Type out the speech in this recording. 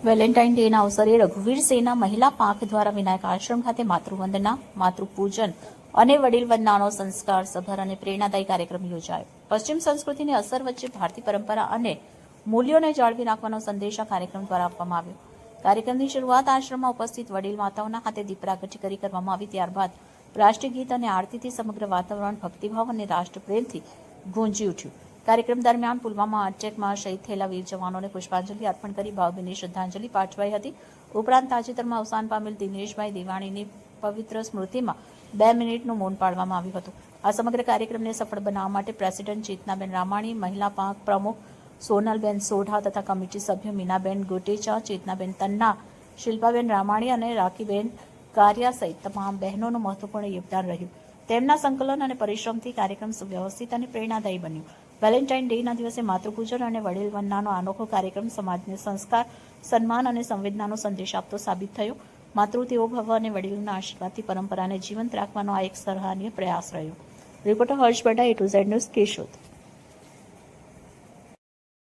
Valentine ડેના અવસરે રઘુવીર સેના મહિલા પાંખ દ્વારા વિનાયક આશ્રમ ખાતે માતૃવંદના, માતૃપૂજન અને વડીલ વંદનાનો સંસ્કાર સભર અને પ્રેરણાદાયી કાર્યક્રમ યોજાયો. પશ્ચિમ સંસ્કૃતિની અસર વચ્ચે ભારતીય પરંપરા અને મૂલ્યોને જાળવી રાખવાનો સંદેશ આ કાર્યક્રમ દ્વારા આપવામાં આવ્યો. કાર્યક્રમની શરૂઆત આશ્રમમાં ઉપસ્થિત વડીલ માતાઓના હાથે દીપ પ્રાગટ્ય કરી કરવામાં આવી. ત્યારબાદ રાષ્ટ્રીય ગીત અને આરતીથી સમગ્ર વાતાવરણ ભક્તિભાવ અને રાષ્ટ્રપ્રેમથી ગુંજી ઉઠ્યું. કાર્યક્રમ દરમિયાન પુલવામા અટેકમાં શહીદ થયેલા વીર જવાનોને પુષ્પાંજલિ અર્પણ કરી ભાવભીની શ્રદ્ધાંજલિ પાઠવાઈ હતી. ઉપરાંત તાજેતરમાં અવસાન પામેલ દિનેશભાઈ દેવાણીની પવિત્ર સ્મૃતિમાં 2 મિનિટનું મૌન પાળવામાં આવ્યું હતું. આ સમગ્ર કાર્યક્રમને સફળ બનાવવા માટે પ્રેસિડેન્ટ ચેતનાબેન રામાણી, મહિલા પાંખ પ્રમુખ સોનલબેન સોઢા તથા કમિટી સભ્યો મીનાબેન ગોટેચા, ચેતનાબેન તન્ના, શિલ્પાબેન રામાણી અને રાખીબેન કારિયા સહિત તમામ બહેનોનું મહત્વપૂર્ણ યોગદાન રહ્યું. તેમના સંકલન અને પરિશ્રમથી કાર્યક્રમ સુવ્યવસ્થિત અને પ્રેરણાદાયી બન્યું. વેલેન્ટાઇન ડેના દિવસે માતૃપૂજન અને વડીલ વંદનાનો અનોખો કાર્યક્રમ સમાજને સંસ્કાર, સન્માન અને સંવેદનાનો સંદેશ આપતો સાબિત થયો. માતૃદેવો ભવ અને વડીલોના આશીર્વાદથી પરંપરાને જીવંત રાખવાનો આ એક સરાહનીય પ્રયાસ રહ્યો. Reporter Harsh Bada, A to Z news, Keshod.